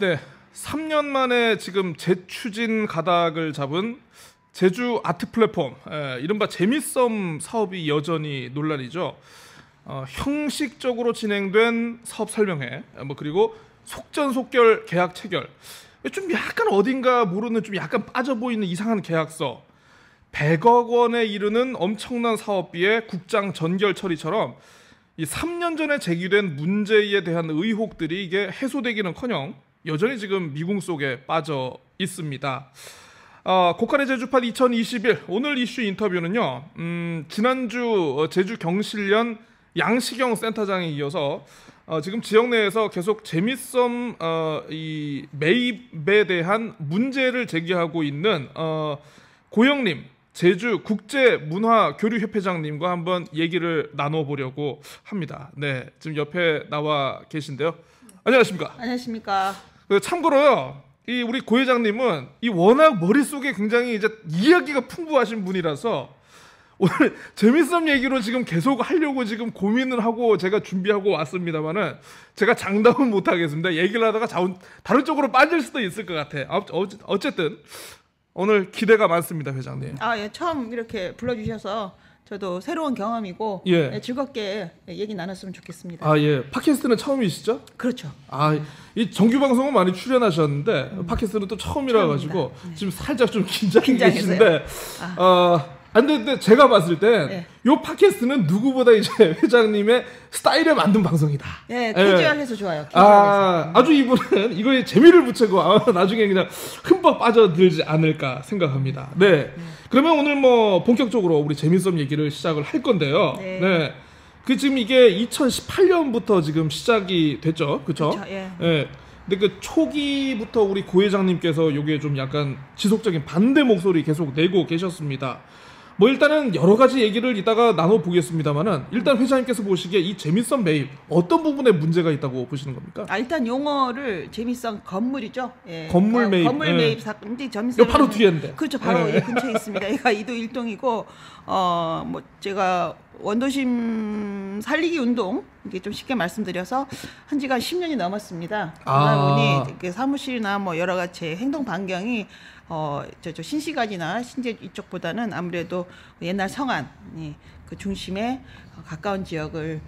네. 3년 만에 지금 재추진 가닥을 잡은 제주 아트 플랫폼, 이른바 재미썸 사업이 여전히 논란이죠. 형식적으로 진행된 사업 설명회, 그리고 속전속결 계약 체결, 좀 약간 어딘가 모르는 좀 약간 빠져 보이는 이상한 계약서, 100억 원에 이르는 엄청난 사업비의 국장 전결 처리처럼 이 3년 전에 제기된 문제에 대한 의혹들이 이게 해소되기는커녕 여전히 지금 미궁 속에 빠져 있습니다. 고칼의 제주판 2021 오늘 이슈 인터뷰는요. 지난주 제주 경실련 양시경 센터장에 이어서 지금 지역 내에서 계속 재미썸 이 매입에 대한 문제를 제기하고 있는 고영림 제주 국제문화교류협회장님과 한번 얘기를 나눠보려고 합니다. 네, 지금 옆에 나와 계신데요. 안녕하십니까? 안녕하십니까? 참고로요, 이 우리 고 회장님은 이 워낙 머릿속에 굉장히 이제 이야기가 풍부하신 분이라서 오늘 재미썸 얘기로 지금 계속 하려고 지금 고민을 하고 제가 준비하고 왔습니다만은 제가 장담은 못 하겠습니다. 얘기를 하다가 다른 쪽으로 빠질 수도 있을 것 같아. 어쨌든 오늘 기대가 많습니다, 회장님. 예, 처음 이렇게 불러주셔서 저도 새로운 경험이고 즐겁게 얘기 나눴으면 좋겠습니다. 예. 팟캐스트는 처음이시죠? 그렇죠. 이 정규 방송은 많이 출연하셨는데 팟캐스트는 또 처음이라 가지고 지금 살짝 좀 긴장이 계신데 근데 제가 봤을 때 요 팟캐스트는 누구보다 이제 회장님의 스타일에 만든 방송이다. 캐주얼해서 좋아요. 아주 이분은 이거에 재미를 붙이고 나중에 그냥 흠뻑 빠져들지 않을까 생각합니다. 네. 그러면 오늘 본격적으로 우리 재미썸 얘기를 시작을 할 건데요. 네. 지금 이게 2018년부터 지금 시작이 됐죠, 그렇죠? 근데 그 초기부터 우리 고 회장님께서 요게 좀 약간 지속적인 반대 목소리 계속 내고 계셨습니다. 일단은 여러 가지 얘기를 이따가 나눠보겠습니다만은 일단 회장님께서 보시기에 이 재미썸 매입 어떤 부분에 문제가 있다고 보시는 겁니까? 일단 용어를 재미썸 건물이죠. 건물 매입. 건물 매입 사건인데 재미썸 바로 뒤에인데. 그렇죠. 바로 근처에 있습니다. 얘가 이도 일동이고 제가 원도심 살리기 운동 이게 좀 쉽게 말씀드려서 한 지가 10년이 넘었습니다. 그러다 보니 사무실이나 여러 가지 행동 반경이 신시가지나 신제 이쪽보다는 아무래도 옛날 성안이 그 중심에 가까운 지역을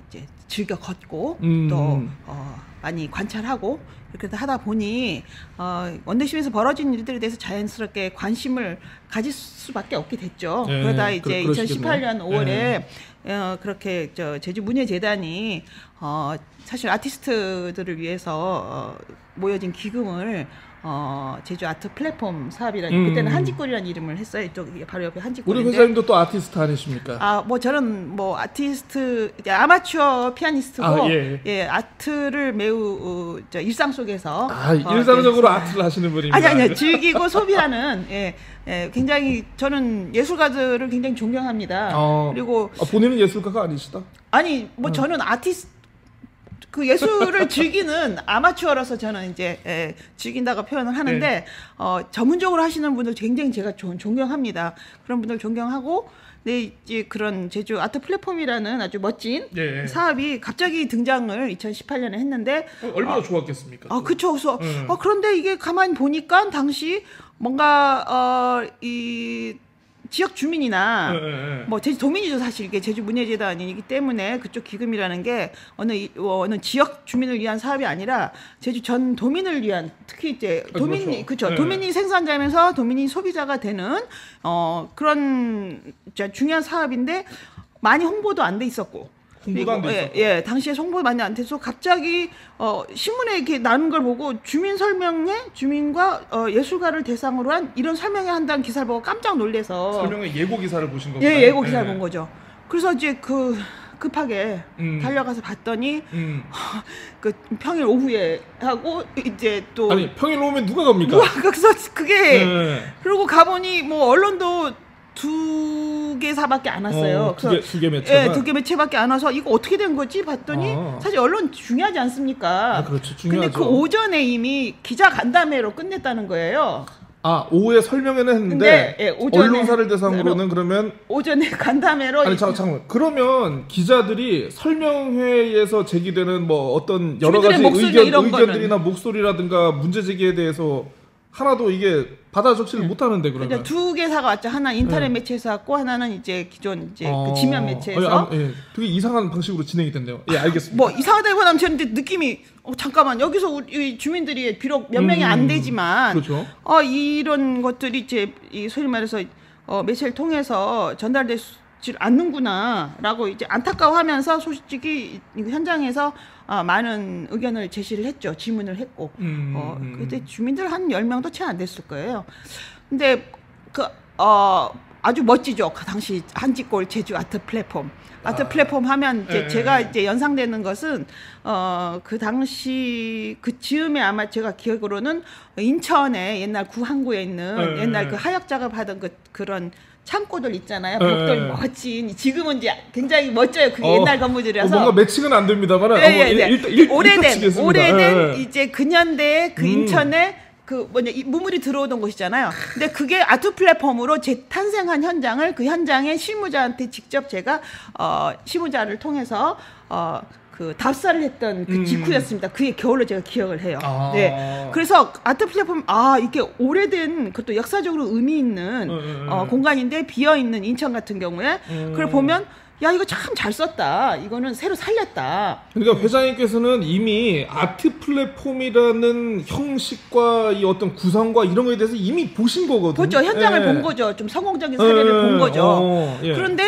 이제 즐겨 걷고 또 많이 관찰하고 이렇게 하다 보니 원도심에서 벌어진 일들에 대해서 자연스럽게 관심을 가질 수밖에 없게 됐죠. 그러다 이제 2018년 5월에 그렇게 제주 문예재단이 사실 아티스트들을 위해서 모여진 기금을 제주 아트 플랫폼 사업이라는 그때는 한직골이라는 이름을 했어요. 바로 옆에 한직골인데. 우리 회장님도 또 아티스트 아니십니까? 저는 아티스트 아마추어 피아니스트고 아트를 매우 일상 속에서 일상적으로 아트를 하시는 분입니다. 아니 즐기고 소비하는 굉장히 저는 예술가들을 굉장히 존경합니다. 그리고 본인은 예술가가 아니시다? 저는 아티스트 그 예술을 즐기는 아마추어라서 저는 이제 즐긴다고 표현을 하는데 전문적으로 하시는 분들 굉장히 제가 존경합니다. 그런 분들 존경하고 이제 그런 제주 아트 플랫폼이라는 아주 멋진 사업이 갑자기 등장을 2018년에 했는데 얼마나 좋았겠습니까? 그렇죠. 그래서 그런데 이게 가만히 보니까 당시 뭔가 이 지역 주민이나 제주 도민이죠. 사실 이게 제주 문예재단이기 때문에 그쪽 기금이라는 게 어느 지역 주민을 위한 사업이 아니라 제주 전 도민을 위한, 특히 이제 도민이 그렇죠. 도민이 생산자면서 도민이 소비자가 되는 그런 중요한 사업인데 많이 홍보도 안 돼 있었고. 그리고 당시에 홍보 많이 안 돼서 갑자기 신문에 이렇게 나는 걸 보고 주민 설명회, 주민과 예술가를 대상으로 한 이런 설명회 한다는 기사를 보고 깜짝 놀래서 설명회 예고 기사를 보신 건가요? 예고 기사를 본 거죠. 그래서 이제 급하게 달려가서 봤더니 그 평일 오후에 하고 이제 또 평일 오후면 누가 갑니까? 그래서 그게 그리고 가보니 언론도 2개사밖에 안 왔어요. 두 개 매체가? 2개 매체밖에 안 와서 이거 어떻게 된 거지? 봤더니 사실 언론 중요하지 않습니까? 그렇죠. 중요하죠. 근데 그 오전에 이미 기자 간담회로 끝냈다는 거예요. 오후에 설명회는 했는데 근데, 예, 오전에, 언론사를 대상으로는 그러면 오전에 간담회로 아니 잠깐만 그러면 기자들이 설명회에서 제기되는 뭐 어떤 여러 가지 의견들이나 목소리라든가 문제 제기에 대해서 하나도 이게 받아 적지를 못하는데 그러면 두 개사가 왔죠. 하나 인터넷 매체에서 왔고 하나는 이제 기존 이제 그 지면 매체에서 되게 이상한 방식으로 진행이 된대요. 예, 알겠습니다. 뭐 이상하다기보다는 저는 느낌이 잠깐만 여기서 우리 주민들이 비록 몇 명이 안 되지만 그렇죠. 이런 것들이 이제 이 소위 말해서 매체를 통해서 전달되지 않는구나라고 이제 안타까워하면서 솔직히 현장에서 많은 의견을 제시를 했죠. 질문을 했고. 그때 주민들 한 10명도 채 안 됐을 거예요. 근데 아주 멋지죠. 그 당시 한지골 제주 아트 플랫폼. 아트 플랫폼 하면 이제 제가 이제 연상되는 것은 그 당시 그 즈음에 아마 제가 기억으로는 인천에 옛날 구항구에 있는 옛날 그 하역 작업하던 그런 창고들 있잖아요. 벽돌 멋진. 지금은 이제 굉장히 멋져요. 그게 옛날 건물들이라서. 뭔가 매칭은 안 됩니다만. 오래된 이제 근현대의 그 인천에 그 무물이 들어오던 곳이잖아요. 근데 그게 아트 플랫폼으로 재탄생한 현장을 그 현장의 실무자한테 직접 제가 실무자를 통해서 그 답사를 했던 그 직후였습니다. 그게 겨울로 제가 기억을 해요. 네. 그래서 아트 플랫폼 이게 오래된 그것도 역사적으로 의미 있는 공간인데 비어 있는 인천 같은 경우에 그걸 보면 야 이거 참 잘 썼다. 이거는 새로 살렸다. 그러니까 회장님께서는 이미 아트 플랫폼이라는 형식과 이 어떤 구성과 이런 거에 대해서 이미 보신 거거든요. 보죠. 현장을 본 거죠. 좀 성공적인 사례를 본 거죠. 그런데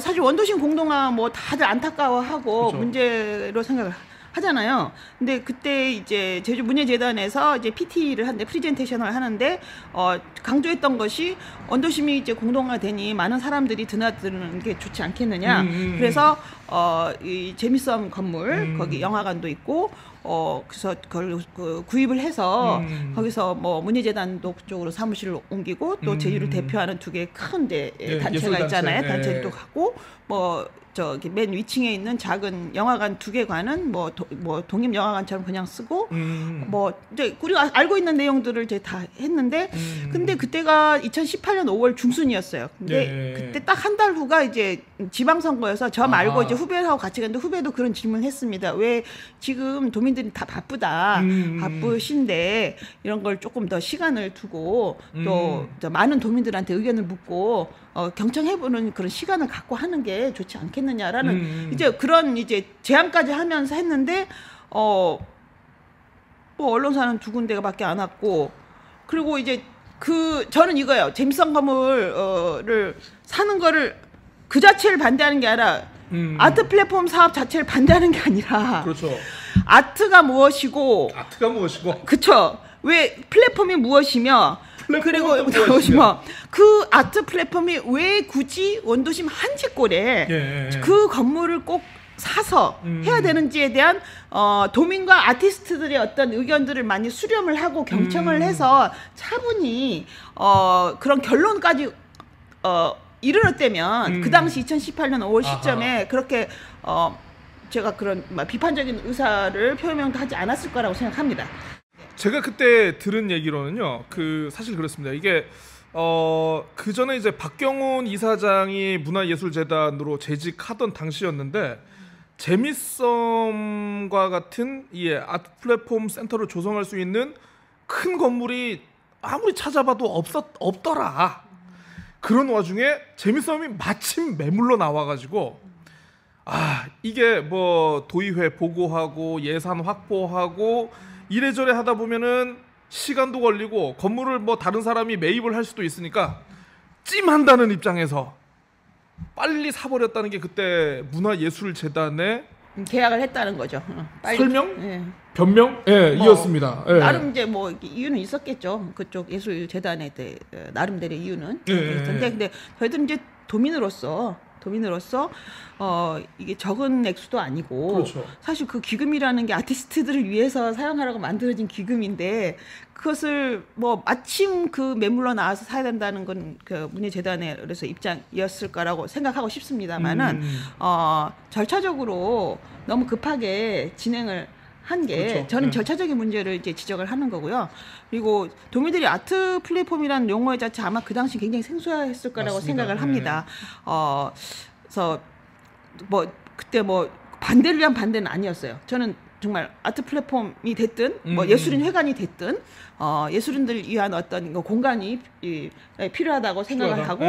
사실 원도심 공동화 뭐 다들 안타까워하고 그렇죠. 문제로 생각을 하잖아요. 근데 그때 이제 제주문예재단에서 이제 PT를 하는데 프리젠테이션을 하는데 강조했던 것이 원도심이 이제 공동화되니 많은 사람들이 드나드는 게 좋지 않겠느냐. 그래서 이 재미섬 건물 거기 영화관도 있고 그래서 그걸 구입을 해서 거기서 뭐 문예재단도 그쪽으로 사무실을 옮기고 또 제주를 대표하는 두 개 큰 단체가 있잖아요. 단체도 가고 뭐 저기 맨 위층에 있는 작은 영화관 두 개관은 뭐 독립 영화관처럼 그냥 쓰고 뭐 이제 우리가 알고 있는 내용들을 이제 다 했는데 근데 그때가 2018년 5월 중순이었어요. 근데 그때 딱 한 달 후가 이제 지방선거여서 저 말고 이제 후배하고 같이 갔는데 후배도 그런 질문을 했습니다. 왜 지금 도민들이 다 바쁘다, 바쁘신데 이런 걸 조금 더 시간을 두고 또 많은 도민들한테 의견을 묻고 경청해보는 그런 시간을 갖고 하는 게 좋지 않겠느냐라는 이제 그런 이제 제안까지 하면서 했는데 뭐 언론사는 두 군데가밖에 안 왔고 그리고 이제 저는 이거예요. 재미성 건물을 사는 거를 그 자체를 반대하는 게 아니라 아트 플랫폼 사업 자체를 반대하는 게 아니라 그렇죠. 아트가 무엇이고 그쵸. 왜 플랫폼이 무엇이며 그리고 무엇이며 그 아트 플랫폼이 왜 굳이 원도심 한지골에 그 건물을 꼭 사서 해야 되는지에 대한 도민과 아티스트들의 어떤 의견들을 많이 수렴을 하고 경청을 해서 차분히 그런 결론까지 이르렀다면 그 당시 2018년 5월 시점에 그렇게 제가 그런 비판적인 의사를 표명도 하지 않았을 거라고 생각합니다. 제가 그때 들은 얘기로는요. 사실 그렇습니다. 이게 그 전에 이제 박경훈 이사장이 문화예술재단으로 재직하던 당시였는데 재미썸과 같은 아트 플랫폼 센터를 조성할 수 있는 큰 건물이 아무리 찾아봐도 없더라. 그런 와중에 재미썸이 마침 매물로 나와가지고 이게 뭐 도의회 보고하고 예산 확보하고 이래저래 하다 보면은 시간도 걸리고 건물을 뭐 다른 사람이 매입을 할 수도 있으니까 찜한다는 입장에서 빨리 사버렸다는 게 그때 문화예술재단의 계약을 했다는 거죠. 빨리. 설명? 변명? 이었습니다. 나름 이제 뭐 이유는 있었겠죠. 그쪽 예술재단에 나름대로의 이유는. 근데 저희들은 이제 도민으로서 이게 적은 액수도 아니고 그렇죠. 사실 그 기금이라는 게 아티스트들을 위해서 사용하라고 만들어진 기금인데 그것을 뭐 마침 그 매물로 나와서 사야 된다는 건 그 문예재단의 그래서 입장이었을 거라고 생각하고 싶습니다만은 절차적으로 너무 급하게 진행을 한 게 그렇죠. 저는 네. 절차적인 문제를 이제 지적을 하는 거고요. 그리고 도민들이 아트 플랫폼이라는 용어 자체 아마 그 당시 굉장히 생소했을 거라고 맞습니다. 생각을 합니다. 그래서 뭐 그때 뭐 반대를 위한 반대는 아니었어요. 저는 정말 아트 플랫폼이 됐든 뭐 예술인 회관이 됐든 예술인들 위한 어떤 공간이 필요하다고 생각을 하고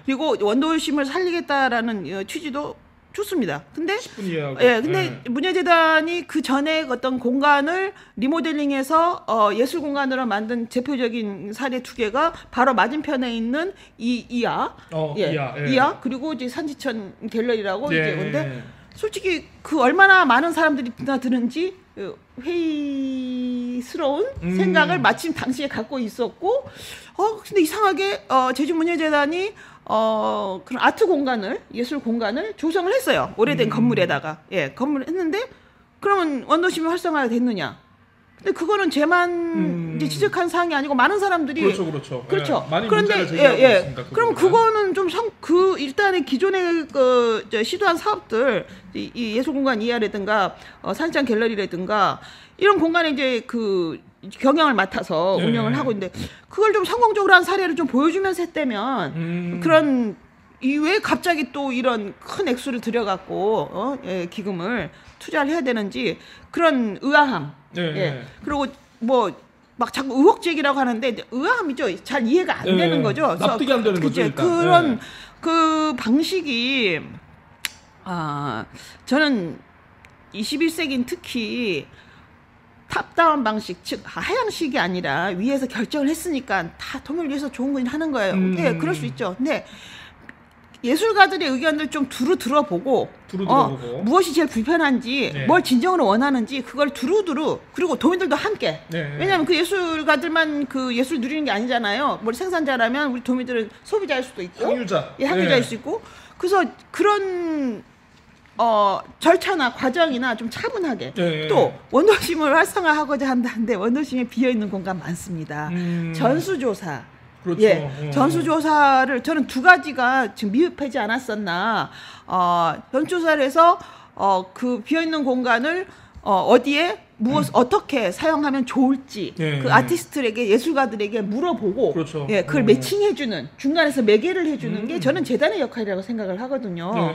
그리고 원도심을 살리겠다라는 취지도 좋습니다. 근데 10분 이해하고. 근데 문예재단이 그 전에 어떤 공간을 리모델링해서 예술 공간으로 만든 대표적인 사례 두 개가 바로 맞은편에 있는 이야, 이야 그리고 이제 산지천 갤러리라고 이제 근데 솔직히 그 얼마나 많은 사람들이 드는지 회의스러운 생각을 마침 당시에 갖고 있었고, 근데 이상하게 제주문예재단이 그런 아트 공간을 예술 공간을 조성을 했어요. 오래된 건물에다가 건물을 했는데 그러면 원도심이 활성화가 됐느냐? 근데 그거는 제만 이제 지적한 사항이 아니고 많은 사람들이 그렇죠. 많이 그런데 문제를 제기하고 있습니다. 그럼 그거는 좀 일단은 기존의 시도한 사업들 이 예술공간 이하라든가 산장 갤러리라든가 이런 공간에 이제 그 경영을 맡아서 운영을 하고 있는데 그걸 좀 성공적으로 한 사례를 좀 보여주면서 했다면 그런 이왜 갑자기 또 이런 큰 액수를 들여갖고 기금을 투자를 해야 되는지 그런 의아함. 그리고 뭐 막 자꾸 의혹 제기라고 하는데 의아함이죠. 잘 이해가 안 되는 거죠. 납득이 안 되는 거죠. 일단. 그런 그 방식이 저는 21세기는 특히 탑다운 방식, 즉 하향식이 아니라 위에서 결정을 했으니까 다 통일을 위해서 좋은 건 하는 거예요. 그럴 수 있죠. 근데 예술가들의 의견을 좀 두루 들어보고 무엇이 제일 불편한지 뭘 진정으로 원하는지 그걸 두루두루 그리고 도민들도 함께 왜냐하면 그 예술가들만 그 예술 누리는 게 아니잖아요. 뭘 생산자라면 우리 도민들은 소비자일 수도 있고 향유자일 수 있고 그래서 그런 절차나 과정이나 좀 차분하게 또 원도심을 활성화하고자 한다는데 원도심에 비어있는 공간 많습니다. 전수조사 전수조사를 저는 두 가지가 지금 미흡하지 않았었나 전수조사를 해서 그 비어있는 공간을 어디에 어떻게 사용하면 좋을지 그 아티스트들에게 예술가들에게 물어보고 그걸 매칭해주는 중간에서 매개를 해주는 게 저는 재단의 역할이라고 생각을 하거든요.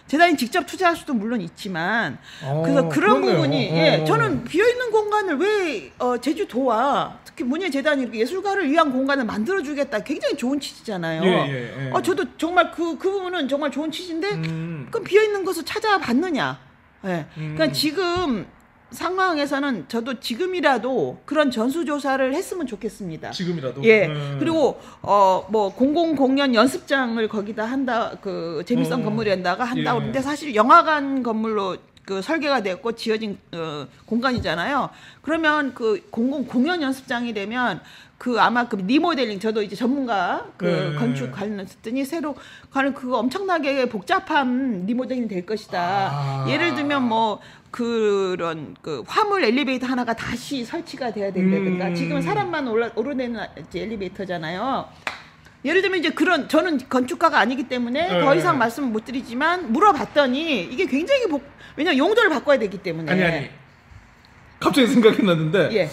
재단이 직접 투자할 수도 물론 있지만 그래서 그런 부분이 저는 비어있는 공간을 왜 제주도와 특히 문예재단이 이렇게 예술가를 위한 공간을 만들어주겠다 굉장히 좋은 취지잖아요. 저도 정말 그 부분은 정말 좋은 취지인데 그럼 비어있는 것을 찾아봤느냐? 그러니까 지금 상황에서는 저도 지금이라도 그런 전수조사를 했으면 좋겠습니다. 지금이라도. 그리고 뭐 공공공연 연습장을 거기다 한다 그 재미성 건물에다가 한다고 그러는데 사실 영화관 건물로 그 설계가 됐고 지어진 공간이잖아요. 그러면 그 공공공연 연습장이 되면 그 아마 그 리모델링 저도 이제 전문가 그 건축 관련했더니 새로 가는 그거 엄청나게 복잡한 리모델링이 될 것이다. 예를 들면 뭐 그런 그 화물 엘리베이터 하나가 다시 설치가 돼야 된다든가 지금은 사람만 오르내는 엘리베이터잖아요. 예를 들면 이제 그런 저는 건축가가 아니기 때문에 더 이상 말씀을 못 드리지만 물어봤더니 이게 굉장히 왜냐면 용도를 바꿔야 되기 때문에 아니 갑자기 생각이 났는데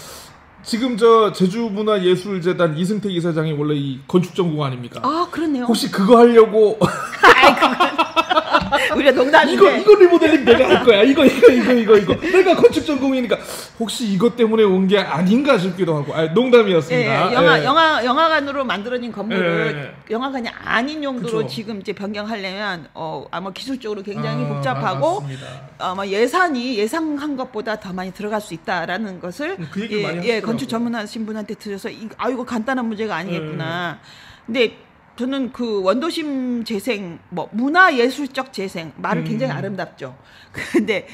지금 저 제주문화예술재단 이승택 이사장이 원래 이 건축 전공 아닙니까? 그렇네요. 혹시 그거 하려고 우리가 농담인데 이거 리모델링 내가 할 거야. 이거 내가 건축 전공이니까 혹시 이것 때문에 온 게 아닌가 싶기도 하고. 농담이었습니다. 영화관으로 만들어진 건물을 영화관이 아닌 용도로 지금 이제 변경하려면 아마 기술적으로 굉장히 복잡하고 아마 예상한 것보다 더 많이 들어갈 수 있다라는 것을 그 얘기를 많이 하시더라고요. 건축 전문하신 분한테 들어서 이거 간단한 문제가 아니겠구나. 근데 저는 그 원도심 재생, 뭐 문화예술적 재생 말을 굉장히 아름답죠. 근데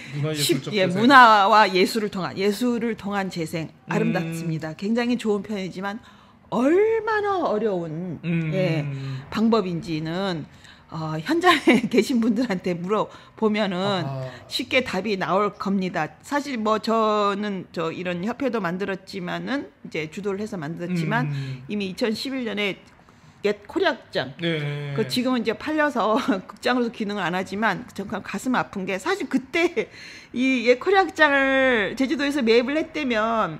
문화와 예술을 통한 재생 아름답습니다. 굉장히 좋은 편이지만 얼마나 어려운 방법인지는 현장에 계신 분들한테 물어보면은 쉽게 답이 나올 겁니다. 사실 뭐 저는 이런 협회도 만들었지만은 이제 주도를 해서 만들었지만 이미 2011년에 옛 코리아극장. 네. 그 지금은 이제 팔려서 극장으로도 기능을 안 하지만 정말 가슴 아픈 게 사실 그때 이 옛 코리아극장을 제주도에서 매입을 했다면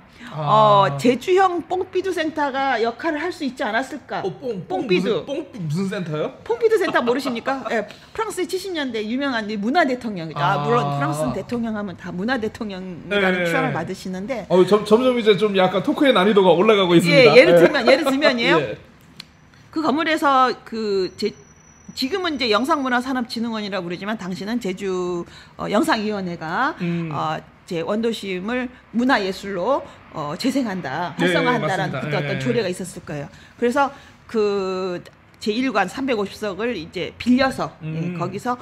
제주형 뽕피두 센터가 역할을 할 수 있지 않았을까? 뽕피두. 무슨 센터요? 뽕피두 센터 모르십니까? 예, 프랑스의 70년대 유명한 문화 대통령이죠. 물론 프랑스 대통령 하면 다 문화 대통령이라는 추앙을 받으시는데. 점점 이제 좀 약간 토크의 난이도가 올라가고 있습니다. 예, 예를 들면이에요. 예. 그 건물에서 지금은 이제 영상문화산업진흥원이라고 부르지만 당시는 제주 영상위원회가 제 원도심을 문화예술로 재생한다, 활성화한다라는 그때 어떤 조례가 있었을 거예요. 그래서 그 제1관 350석을 이제 빌려서 거기서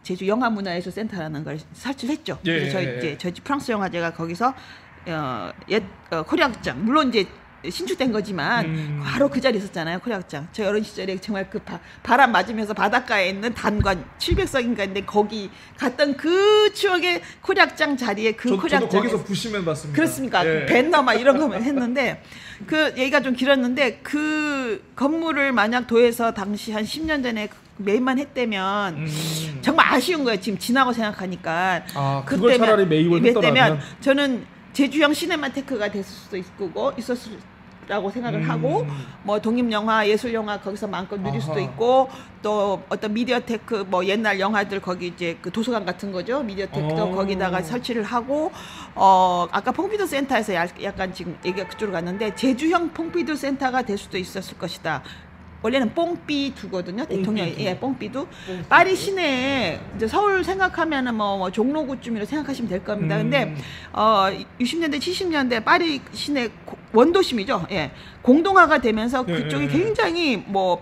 제주 영화문화예술센터라는 걸 설치를 했죠. 그래서 저희 프랑스 영화제가 거기서 옛 코리아극장, 물론 이제 신축된 거지만 바로 그 자리에 있었잖아요. 코리아극장. 저 어린 시절에 정말 그 바람 맞으면서 바닷가에 있는 단관 700석인가인데 거기 갔던 그 추억의 코리아극장 자리에 코리아극장. 저도 거기서 부시면 봤습니다. 그렇습니까? 예. 밴너 막 이런 거 했는데 그 얘기가 좀 길었는데 그 건물을 만약 도에서 당시 한 10년 전에 매입만 했다면 정말 아쉬운 거예요. 지금 지나고 생각하니까. 그걸 차라리 매입을 했더라면 저는 제주형 시네마테크가 됐을 수도 있었으라고 생각을 하고 뭐 독립영화, 예술영화 거기서 마음껏 누릴 수도 있고 또 어떤 미디어테크 뭐 옛날 영화들 거기 이제 그 도서관 같은 거죠. 미디어테크도 거기다가 설치를 하고 아까 퐁피두 센터에서 약간 지금 얘기가 그쪽으로 갔는데 제주형 퐁피두 센터가 될 수도 있었을 것이다. 원래는 뽕삐두거든요. 대통령이. 예, 뽕삐두. 파리 시내에 이제 서울 생각하면은 뭐 종로구쯤이라 생각하시면 될 겁니다. 근데 60년대 70년대 파리 시내 원도심이죠. 예. 공동화가 되면서 그쪽이 굉장히 뭐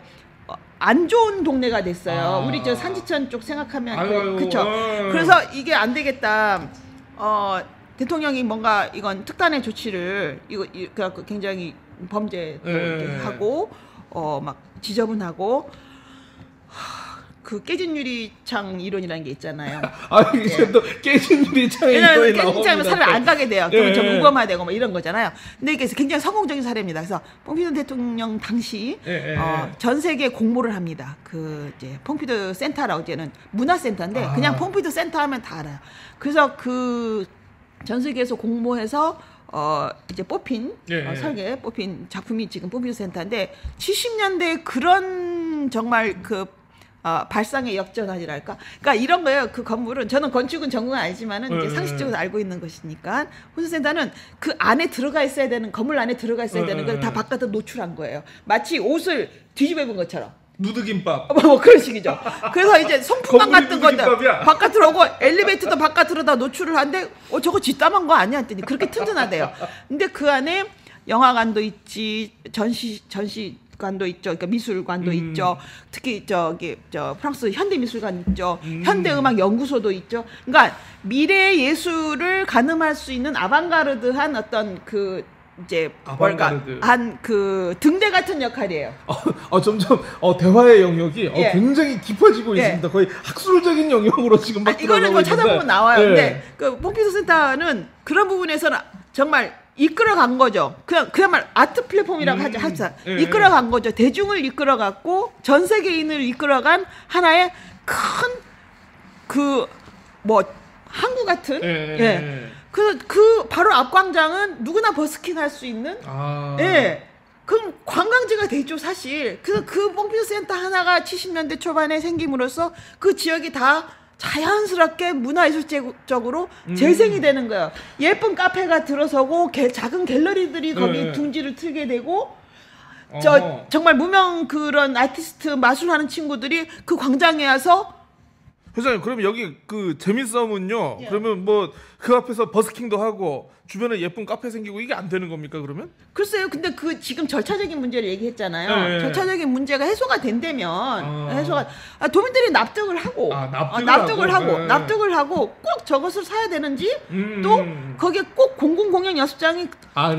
안 좋은 동네가 됐어요. 우리 저 산지천 쪽 생각하면 그렇죠. 그래서 이게 안 되겠다. 대통령이 뭔가 이건 특단의 조치를 그래갖고 굉장히 범죄 하고 막 지저분하고 그 깨진 유리창 이론이라는 게 있잖아요. 이제 또 깨진 유리창 이론이 나옵니다. 깨진 유리창이면 사람이 안 가게 돼요. 그러면 좀 무검화되고 뭐 이런 거잖아요. 근데 이게 굉장히 성공적인 사례입니다. 그래서 퐁피두 대통령 당시 전 세계에 공모를 합니다. 그 이제 퐁피두 센터라고 이제는 문화센터인데 그냥 퐁피두 센터 하면 다 알아요. 그래서 그 전 세계에서 공모해서 이제 뽑힌 설계 뽑힌 작품이 지금 퐁피두 센터인데 70년대에 그런 정말 그 발상의 역전환이랄까. 그러니까 이런 거예요. 그 건물은 저는 건축은 전공은 아니지만은 이제 상식적으로 알고 있는 것이니까 퐁피두 센터는 그 안에 들어가 있어야 되는 건물 안에 들어가 있어야 되는 걸 다 바깥으로 노출한 거예요. 마치 옷을 뒤집어 입은 것처럼. 누드김밥. 뭐 그런 식이죠. 그래서 이제 성품감 같은 것들 바깥으로 오고 엘리베이터도 바깥으로 다 노출을 하는데 저거 뒷담한 거 아니야 했더니 그렇게 튼튼하대요. 근데 그 안에 영화관도 있지, 전시관도 있죠. 그러니까 미술관도 있죠. 특히 저 프랑스 현대미술관 있죠. 현대음악 연구소도 있죠. 그러니까 미래 예술을 가늠할 수 있는 아방가르드한 어떤 그 이제 뭘까 한 그 등대 같은 역할이에요. 점점 대화의 영역이 굉장히 깊어지고 있습니다. 거의 학술적인 영역으로 지금 막 이거는 뭐 찾아보면 나와요. 근데 그 퐁피두 센터는 그런 부분에서는 정말 이끌어간 거죠. 그야말로 아트 플랫폼이라고 하죠. 이끌어간 거죠. 대중을 이끌어갔고 전 세계인을 이끌어간 하나의 큰 그 뭐 항구 같은 그래서 그 바로 앞 광장은 누구나 버스킹 할 수 있는 그럼 관광지가 되죠 사실. 그래서 그 퐁피두 센터 하나가 70년대 초반에 생김으로써 그 지역이 다 자연스럽게 문화예술적으로 재생이 되는 거예요. 예쁜 카페가 들어서고 작은 갤러리들이 거기 둥지를 틀게 되고 정말 무명 그런 아티스트 마술하는 친구들이 그 광장에 와서 회장님, 그러면 여기 그 재밌어문요. 그러면 뭐 그 앞에서 버스킹도 하고 주변에 예쁜 카페 생기고 이게 안 되는 겁니까 그러면? 글쎄요. 근데 그 지금 절차적인 문제를 얘기했잖아요. 절차적인 문제가 해소가 된다면 해소가 도민들이 납득을 하고 납득을 하고 꼭 저것을 사야 되는지 또 거기에 꼭 공공공연 연습장이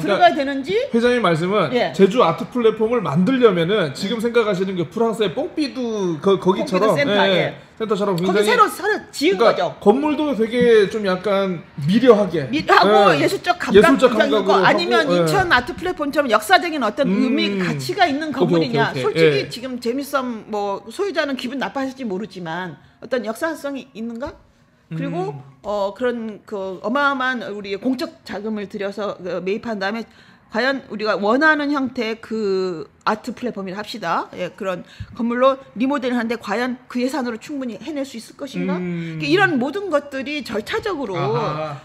들어가야 되는지. 회장님 말씀은 제주 아트 플랫폼을 만들려면은 지금 생각하시는 게 프랑스의 뽕피두 거기처럼 센터처럼 굉장히 새로 지은 거죠. 건물도 되게 좀 약간 미려하게 하고 예. 예술적 감각으로 아니면 하고, 인천 아트 플랫폼처럼 역사적인 어떤 의미 가치가 있는 건물이냐. 오케이. 솔직히 예. 지금 재밌음 뭐 소유자는 기분 나빠하실지 모르지만 어떤 역사성이 있는가? 그리고 그런 그 어마어마한 우리 공적 자금을 들여서 매입한 다음에 과연 우리가 원하는 형태의 그 아트 플랫폼이라 합시다. 예, 그런 건물로 리모델을 하는데 과연 그 예산으로 충분히 해낼 수 있을 것인가? 이런 모든 것들이 절차적으로 아하.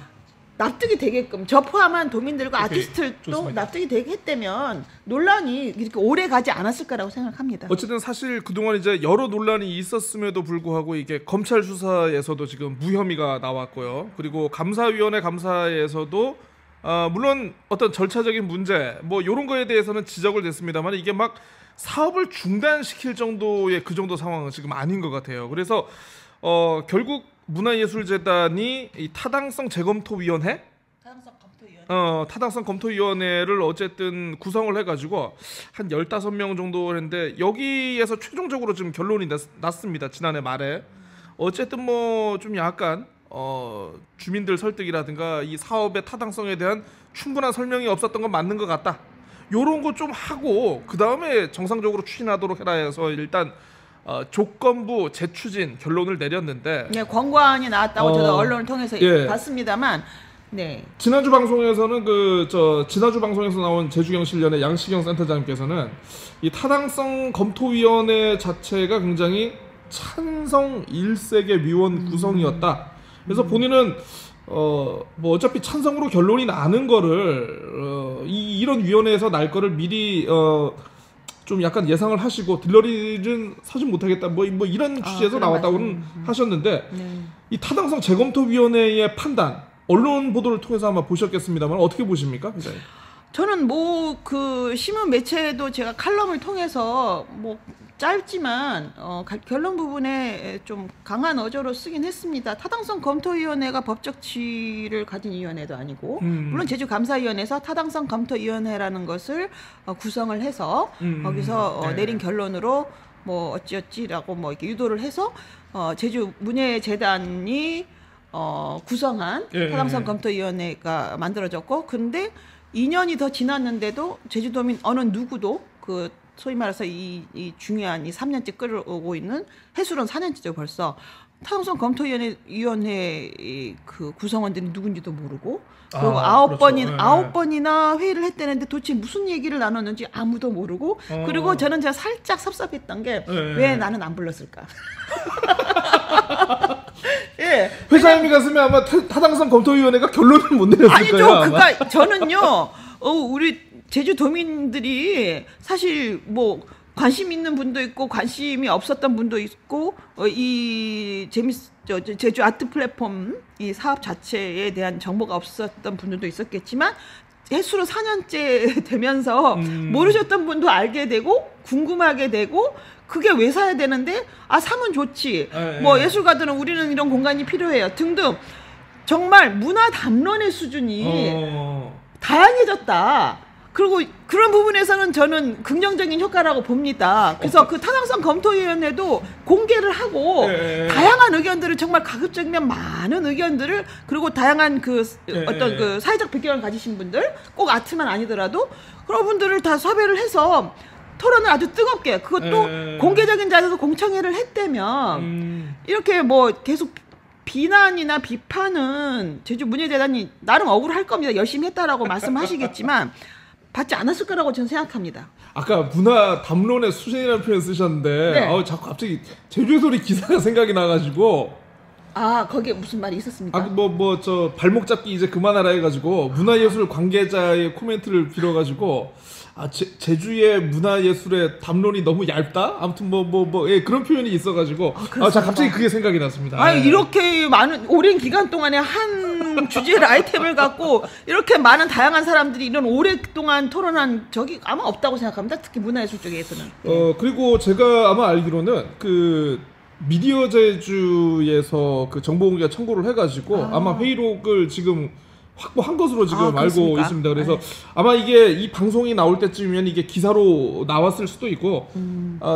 납득이 되게끔 저 포함한 도민들과 오케이. 아티스트도 좋습니다. 납득이 되게 했다면 논란이 이렇게 오래 가지 않았을 거라고 생각합니다. 어쨌든 사실 그동안 이제 여러 논란이 있었음에도 불구하고 이게 검찰 수사에서도 지금 무혐의가 나왔고요. 그리고 감사위원회 감사에서도 물론 어떤 절차적인 문제 뭐 이런 거에 대해서는 지적을 됐습니다만 이게 막 사업을 중단시킬 정도의 그 정도 상황은 지금 아닌 것 같아요. 그래서 결국 문화예술재단이 이 타당성 재검토위원회 타당성 검토위원회를 어쨌든 구성을 해가지고 한 15명 정도 했는데 여기에서 최종적으로 지금 결론이 났습니다. 지난해 말에 어쨌든 뭐 좀 약간 주민들 설득이라든가 이 사업의 타당성에 대한 충분한 설명이 없었던 건 맞는 것 같다. 요런 거 좀 하고 그 다음에 정상적으로 추진하도록 해라 해서 일단 조건부 재추진 결론을 내렸는데 네, 권고안이 나왔다고 저도 언론을 통해서 예. 봤습니다만 네. 지난주 방송에서는 지난주 방송에서 나온 제주경실련의 양시경 센터장님께서는 이 타당성 검토위원회 자체가 굉장히 찬성 일색의 위원 구성이었다. 그래서 본인은 뭐 어차피 찬성으로 결론이 나는 거를 이런 위원회에서 날 거를 미리 좀 약간 예상을 하시고 들러리는 사진 못하겠다 뭐 이런 취지에서 나왔다고는 하셨는데 이 타당성 재검토위원회의 판단 언론 보도를 통해서 아마 보셨겠습니다만 어떻게 보십니까, 기자님? 저는 뭐 그 신문 매체에도 제가 칼럼을 통해서 뭐 짧지만 결론 부분에 좀 강한 어조로 쓰긴 했습니다. 타당성 검토위원회가 법적 지위를 가진 위원회도 아니고 물론 제주감사위원회에서 타당성 검토위원회라는 것을 구성을 해서 거기서 네. 내린 결론으로 뭐 어찌어찌라고 뭐 이렇게 유도를 해서 제주 문예재단이 구성한 타당성 검토위원회가 만들어졌고 근데 2년이 더 지났는데도 제주도민 어느 누구도 그 소위 말해서 이 중요한 이 3년째 끌어오고 있는 해수론 4년째죠 벌써 타당성 검토위원회 그 구성원들이 누군지도 모르고 그리고 아홉 번이나 회의를 했다는데 도대체 무슨 얘기를 나눴는지 아무도 모르고 그리고 제가 살짝 섭섭했던 게 왜 나는 안 불렀을까? 예. 회장님이 갔으면 아마 타당성 검토위원회가 결론을 못 내렸을 거예요. 아니죠. 그러니까 저는요. 우리 제주도민들이 사실 뭐 관심 있는 분도 있고 관심이 없었던 분도 있고 제주 아트 플랫폼 이 사업 자체에 대한 정보가 없었던 분들도 있었겠지만 해수로 4년째 되면서 모르셨던 분도 알게 되고 궁금하게 되고 그게 왜 사야 되는데 사면 좋지 뭐 예술가들은 우리는 이런 공간이 필요해요 등등 정말 문화 담론의 수준이 다양해졌다. 그리고 그런 부분에서는 저는 긍정적인 효과라고 봅니다. 그래서 그 타당성 검토위원회도 공개를 하고 다양한 의견들을 정말 가급적이면 많은 의견들을 그리고 다양한 어떤 그 사회적 배경을 가지신 분들 꼭 아트만 아니더라도 그런 분들을 다 섭외를 해서 토론을 아주 뜨겁게 그것도 공개적인 자리에서 공청회를 했다면 이렇게 뭐 계속 비난이나 비판은 제주 문예재단이 나름 억울할 겁니다. 열심히 했다라고 말씀하시겠지만 받지 않았을 거라고 저는 생각합니다. 아까 문화 담론의 수준이라는 표현 쓰셨는데 자꾸 갑자기 제주의 소리 기사가 생각이 나가지고 거기에 무슨 말이 있었습니까? 저 발목 잡기 이제 그만하라 해가지고 문화예술 관계자의 코멘트를 빌어가지고 제주의 문화예술의 담론이 너무 얇다? 아무튼 그런 표현이 있어가지고 갑자기 그게 생각이 났습니다. 이렇게 많은 오랜 기간 동안에 한 주제를 아이템을 갖고 이렇게 많은 다양한 사람들이 이런 오랫동안 토론한 적이 아마 없다고 생각합니다. 특히 문화예술 쪽에서는. 그리고 제가 아마 알기로는 미디어 제주에서 그 정보공개 청구를 해가지고 아마 회의록을 지금 확보한 것으로 지금 알고 그렇습니까? 있습니다. 그래서 네. 아마 이게 이 방송이 나올 때쯤이면 이게 기사로 나왔을 수도 있고,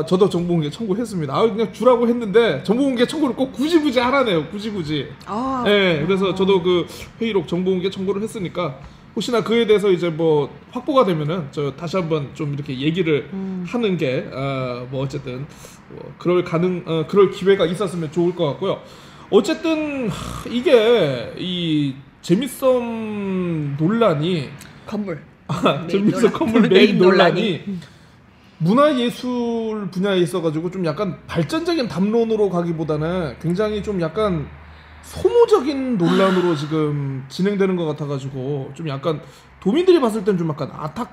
저도 정보공개 청구했습니다. 그냥 주라고 했는데 정보공개 청구를 꼭 굳이 하라네요. 굳이. 네, 그래서 저도 그 회의록 정보공개 청구를 했으니까 혹시나 그에 대해서 이제 뭐 확보가 되면은 저 다시 한번 좀 이렇게 얘기를 하는 게 뭐 어쨌든 그럴 기회가 있었으면 좋을 것 같고요. 어쨌든 이게 이 재밌음 논란이 건물. 재밌어 건물 매입 논란이 문화예술 분야에 있어가지고 좀 약간 발전적인 담론으로 가기보다는 굉장히 좀 약간 소모적인 논란으로 지금 진행되는 것 같아가지고 좀 약간 도민들이 봤을 땐 좀 약간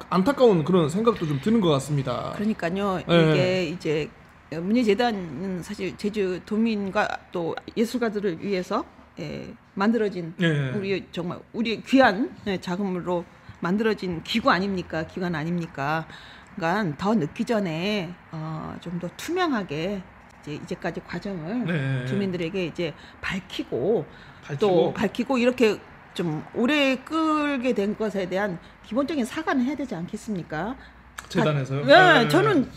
안타까운 그런 생각도 좀 드는 것 같습니다. 그러니까요. 네. 이게 이제 문예재단은 사실 제주 도민과 또 예술가들을 위해서 만들어진 네. 우리 귀한 자금으로 만들어진 기관 아닙니까? 그러니까 더 늦기 전에 좀 더 투명하게 이제까지 과정을 네. 주민들에게 이제 밝히고 이렇게 좀 오래 끌게 된 것에 대한 기본적인 사과는 해야 되지 않겠습니까? 재단에서요? 네, 저는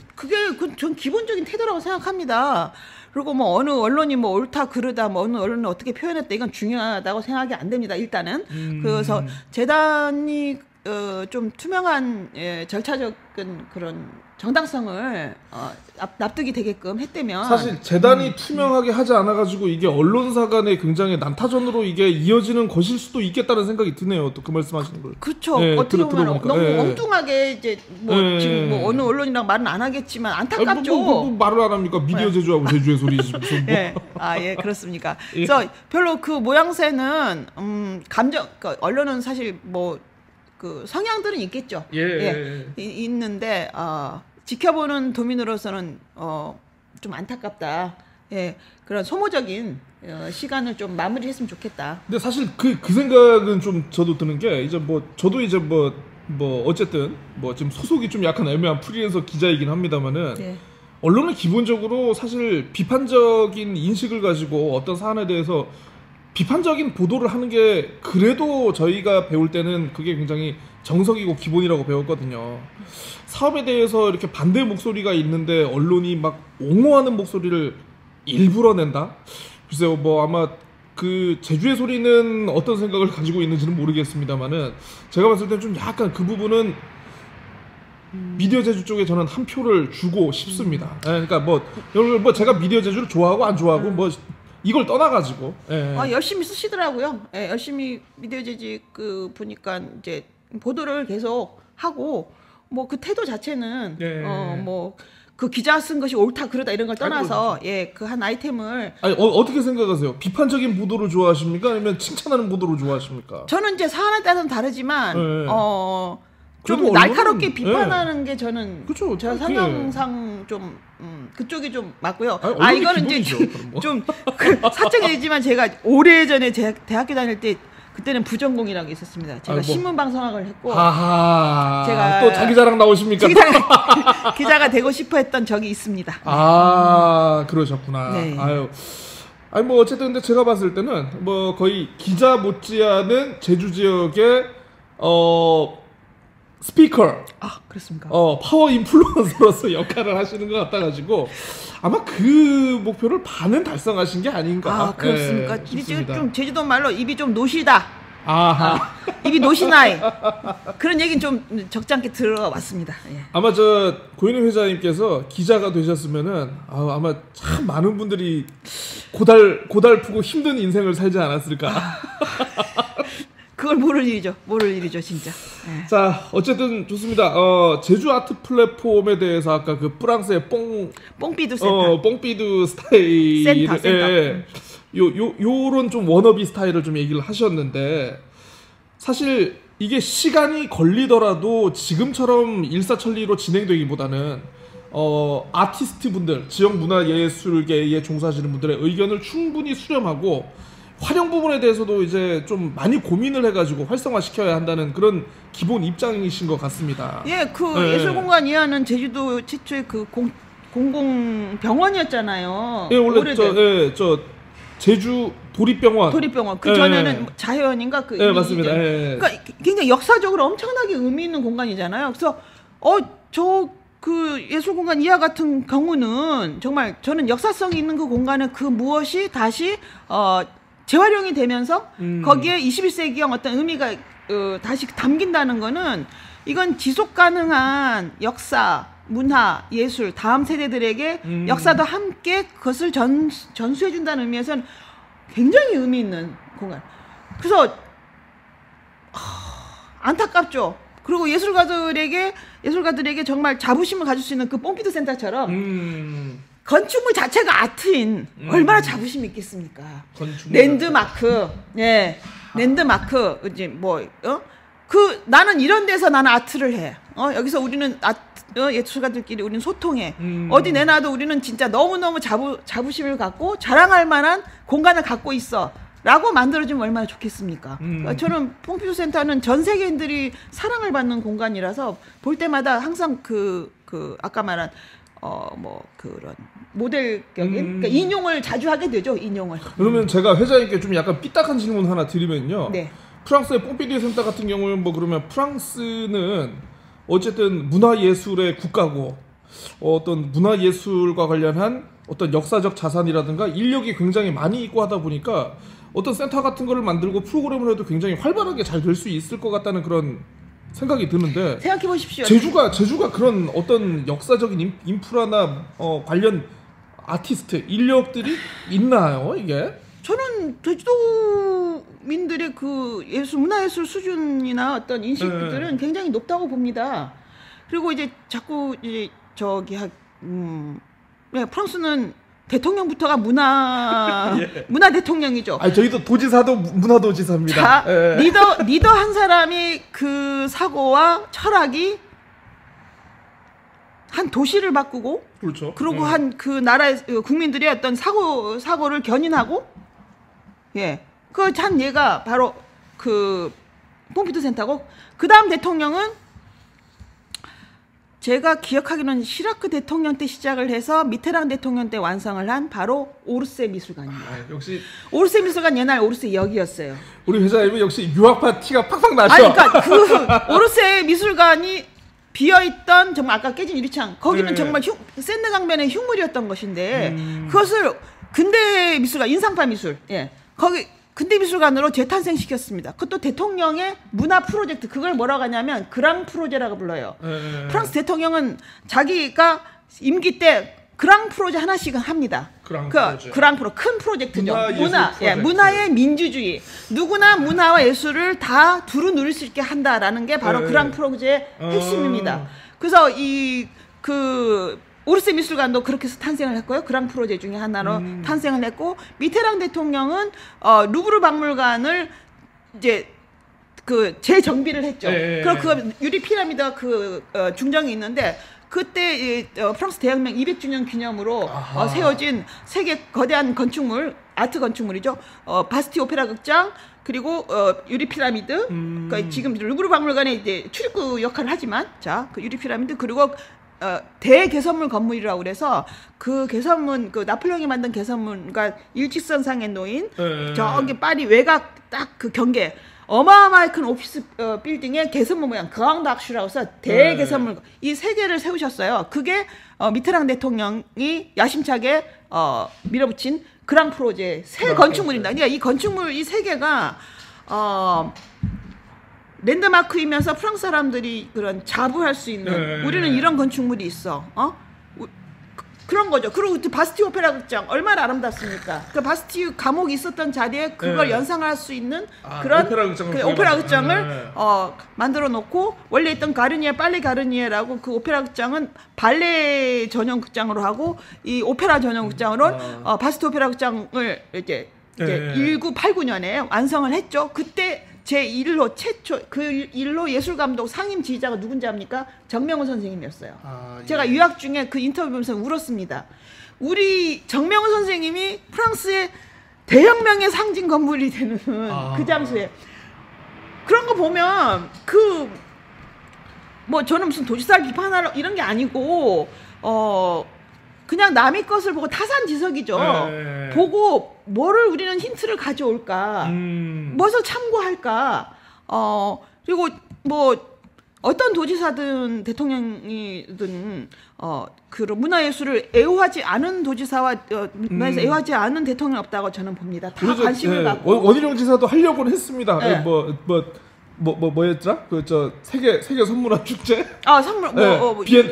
전 기본적인 태도라고 생각합니다. 그리고 뭐 어느 언론이 뭐 옳다 그르다 뭐 어느 언론이 어떻게 표현했다 이건 중요하다고 생각이 안 됩니다. 일단은 그래서 재단이 좀 투명한 절차적인 그런 정당성을 납득이 되게끔 했다면 사실 재단이 투명하게 하지 않아가지고 이게 언론사 간의 굉장히 난타전으로 이게 이어지는 것일 수도 있겠다는 생각이 드네요. 또 그 말씀하시는 걸. 그렇죠. 네, 어떻게 보면 들어보니까. 너무 네. 엉뚱하게 이제 뭐 네. 지금 뭐 어느 언론이랑 말은 안 하겠지만 안타깝죠. 뭐 말을 안 합니까? 미디어 제주하고 제주의 소리지 무슨 뭐. 예, 그렇습니까. 예. 그래서 별로 그 모양새는 언론은 사실 뭐 그 성향들은 있겠죠. 있는데 지켜보는 도민으로서는 좀 안타깝다. 그런 소모적인 시간을 좀 마무리했으면 좋겠다. 근데 사실 그 생각은 좀 저도 드는 게 이제 뭐 저도 이제 뭐 어쨌든 뭐 지금 소속이 좀 약간 애매한 프리랜서 기자이긴 합니다만은 언론은 기본적으로 사실 비판적인 인식을 가지고 어떤 사안에 대해서 비판적인 보도를 하는 게 그래도 저희가 배울 때는 그게 굉장히 정석이고 기본이라고 배웠거든요. 사업에 대해서 이렇게 반대 목소리가 있는데 언론이 막 옹호하는 목소리를 일부러 낸다? 글쎄요, 뭐 아마 그 제주의 소리는 어떤 생각을 가지고 있는지는 모르겠습니다만은 제가 봤을 때 좀 약간 그 부분은 미디어 제주 쪽에 저는 한 표를 주고 싶습니다. 그러니까 뭐 제가 미디어 제주를 좋아하고 안 좋아하고 뭐 이걸 떠나가지고 열심히 쓰시더라고요. 열심히 미디어 제주 보니까 이제 보도를 계속 하고 뭐 그 태도 자체는 뭐 그 기자 쓴 것이 옳다 그르다 이런 걸 떠나서 그 한 아이템을 어떻게 생각하세요? 비판적인 보도를 좋아하십니까? 아니면 칭찬하는 보도를 좋아하십니까? 저는 이제 사안에 따라서는 다르지만 좀 그래도 날카롭게 비판하는 게 저는 그쵸, 제가 상황상 좀 그쪽이 좀 맞고요. 아니, 이거는 기본이죠, 이제 그럼 뭐. 좀 사적이지만 제가 오래전에 대학교 다닐 때 그때는 부전공이라는 게 있었습니다. 제가 신문 방송학을 했고 제가 또 자기 자랑 나오십니까? 기자가 되고 싶어 했던 적이 있습니다. 그러셨구나. 네. 아니 뭐 어쨌든 근데 제가 봤을 때는 뭐 거의 기자 못지않은 제주 지역의 스피커. 그렇습니까? 파워 인플루언서로서 역할을 하시는 것 같아가지고 아마 그 목표를 반은 달성하신 게 아닌가. 그렇습니까? 이제 좀 제주도 말로 입이 좀 노시다. 입이 노시나이. 그런 얘기는 좀 적잖게 들어왔습니다. 아마 저 고인희 회장님께서 기자가 되셨으면은 아마 참 많은 분들이 고달프고 힘든 인생을 살지 않았을까. 그걸 모를 일이죠 진짜. 자, 어쨌든 좋습니다. 제주 아트 플랫폼에 대해서 아까 그 프랑스의 뽕삐두 센터, 뽕삐두 스타일 센터. 요런 좀 워너비 스타일을 좀 얘기를 하셨는데 사실 이게 시간이 걸리더라도 지금처럼 일사천리로 진행되기보다는 아티스트 분들, 지역 문화예술계에 종사하시는 분들의 의견을 충분히 수렴하고 활용 부분에 대해서도 이제 좀 많이 고민을 해가지고 활성화시켜야 한다는 그런 기본 입장이신 것 같습니다. 예술공간 이하는 제주도 최초의 그 공공병원이었잖아요. 원래 제주 도립병원. 도립병원. 그 전에는 자혜원인가 그. 네, 맞습니다. 그러니까 굉장히 역사적으로 엄청나게 의미 있는 공간이잖아요. 그래서 저 그 예술공간 이하 같은 경우는 정말 저는 역사성이 있는 그 공간에 그 무엇이 다시 재활용이 되면서 거기에 21세기형 어떤 의미가 다시 담긴다는 거는 이건 지속 가능한 역사, 문화, 예술 다음 세대들에게 역사도 함께 그것을 전수해 준다는 의미에서는 굉장히 의미 있는 공간. 그래서 안타깝죠. 그리고 예술가들에게 정말 자부심을 가질 수 있는 그 pompidu 센터처럼 건축물 자체가 아트인 얼마나 자부심이 있겠습니까? 랜드마크, 예, 랜드마크 이제 나는 이런 데서 나는 아트를 해. 여기서 우리는 예술가들끼리 우리는 소통해. 어디 내놔도 우리는 진짜 너무너무 자부심을 갖고 자랑할 만한 공간을 갖고 있어. 라고 만들어주면 얼마나 좋겠습니까? 저는 pompidu 센터는 전 세계인들이 사랑을 받는 공간이라서 볼 때마다 항상 아까 말한 그런 모델격인 그러니까 인용을 자주 하게 되죠. 인용을. 그러면 제가 회장님께 좀 약간 삐딱한 질문 하나 드리면요. 네. 프랑스의 pompidu 센터 같은 경우는 그러면 프랑스는 어쨌든 문화예술의 국가고 어떤 문화예술과 관련한 어떤 역사적 자산이라든가 인력이 굉장히 많이 있고 하다 보니까 어떤 센터 같은 거를 만들고 프로그램을 해도 굉장히 활발하게 잘 될 수 있을 것 같다는 그런 생각이 드는데 생각해 보십시오. 제주가 그런 어떤 역사적인 인프라나 관련 아티스트 인력들이 있나요, 이게? 저는 제주도민들의 그 문화예술 수준이나 어떤 인식들은 굉장히 높다고 봅니다. 그리고 이제 자꾸 이제 프랑스는 대통령부터가 문화 대통령이죠. 저희도 도지사도 문화도지사입니다. 자, 리더 한 사람이 그 사고와 철학이 한 도시를 바꾸고, 그렇죠. 그리고 한 그 나라의 국민들의 어떤 사고를 견인하고, 그 한 예가 바로 그 pompidu 센터고, 그 다음 대통령은 제가 기억하기로는 시라크 대통령 때 시작을 해서 미테랑 대통령 때 완성을 한 바로 오르세 미술관입니다. 역시 오르세 미술관 옛날 오르세 역이었어요. 우리 회장님은 역시 유학파 티가 팍팍 나죠. 그러니까 그 오르세 미술관이 비어있던 정말 아까 깨진 유리창 거기는 정말 샌드 강변의 흉물이었던 것인데 그것을 근대 미술관 인상파 미술 거기 근대 미술관으로 재탄생시켰습니다. 그것도 대통령의 문화 프로젝트 그걸 뭐라고 하냐면 그랑 프로제라고 불러요. 프랑스 대통령은 자기가 임기 때 그랑 프로제 하나씩은 합니다. 그랑 프로 큰 프로젝트죠. 문화의 민주주의. 누구나 문화와 예술을 다 두루 누릴 수 있게 한다라는 게 바로 그랑 프로제의 핵심입니다. 그래서 오르세 미술관도 그렇게 해서 탄생을 했고요. 그랑 프로제 중에 하나로 탄생을 했고 미테랑 대통령은 루브르 박물관을 이제 재정비를 했죠. 그리고 그 유리 피라미드가 중정이 있는데 그때 프랑스 대혁명 200주년 기념으로 세워진 세계 거대한 건축물, 아트 건축물이죠. 바스티 오페라 극장 그리고 유리 피라미드. 그러니까 지금 루브르 박물관에 이제 출입구 역할을 하지만 그 유리 피라미드 그리고 대개선문 건물이라고 그래서 그 개선문 나폴레옹이 만든 개선문과 일직선상에 놓인 저기 파리 외곽 딱 그 경계 어마어마하게 큰 오피스 빌딩의 개선문 모양 그랑닥슈라고 해서 대개선문 이 세 개를 세우셨어요. 그게 미테랑 대통령이 야심차게 밀어붙인 그랑 프로제 새 건축물입니다. 그러니까 이 건축물 이 세 개가 랜드마크이면서 프랑스 사람들이 그런 자부할 수 있는 우리는 이런 건축물이 있어. 그런 거죠. 그리고 바스티 오페라 극장 얼마나 아름답습니까? 그 바스티 감옥이 있었던 자리에 그걸 연상할 수 있는 그런 오페라 극장을 만들어 놓고 원래 있던 빨레 가르니에라고 그 오페라 극장은 발레 전용 극장으로 하고 이 오페라 전용 극장으로 바스티 오페라 극장을 이제 1989년에 완성을 했죠. 그때 제1호 최초 그 1호 예술감독 상임 지휘자가 누군지 압니까? 정명훈 선생님이었어요. 제가 유학 중에 그 인터뷰 보면서 울었습니다. 우리 정명훈 선생님이 프랑스의 대혁명의 상징 건물이 되는 그 장소에 그런 거 보면 저는 무슨 도지사를 비판하러 이런 게 아니고 그냥 남의 것을 보고 타산지석이죠. 네. 보고 뭐를 우리는 힌트를 가져올까, 무엇을 참고할까. 그리고 뭐 어떤 도지사든 대통령이든 그런 문화예술을 애호하지 않은 도지사와 문화에서 애호하지 않은 대통령 없다고 저는 봅니다. 다 그래서, 관심을 갖고. 원희룡 지사도 하려고는 했습니다. 네. 뭐였더라? 그 세계 선문화 축제? 선물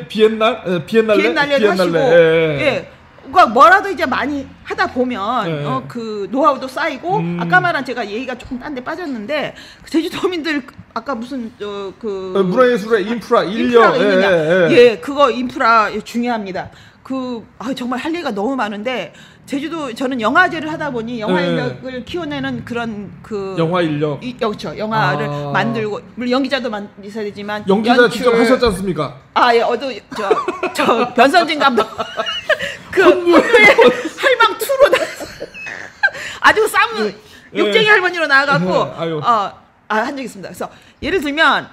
비엔날레 하시고, 예. 그러니까 뭐라도 이제 많이 하다 보면 그 노하우도 쌓이고, 아까 말한 제가 얘기가 조금 딴 데 빠졌는데, 제주도민들 아까 무슨 문화예술의 인프라 있느냐. 예, 그거 인프라 중요합니다. 정말 할 얘기가 너무 많은데, 제주도 저는 영화제를 하다 보니 영화 인력을 키워내는 그런 영화 인력. 그렇죠. 영화를 만들고, 물론 연기자도 있어야 되지만 연기자 직접 하셨지 않습니까? 예, 저 변선진 감독 헌무의 할망 2로 아주 육쟁이 할머니로 나와갖고 한 적이 있습니다. 그래서 예를 들면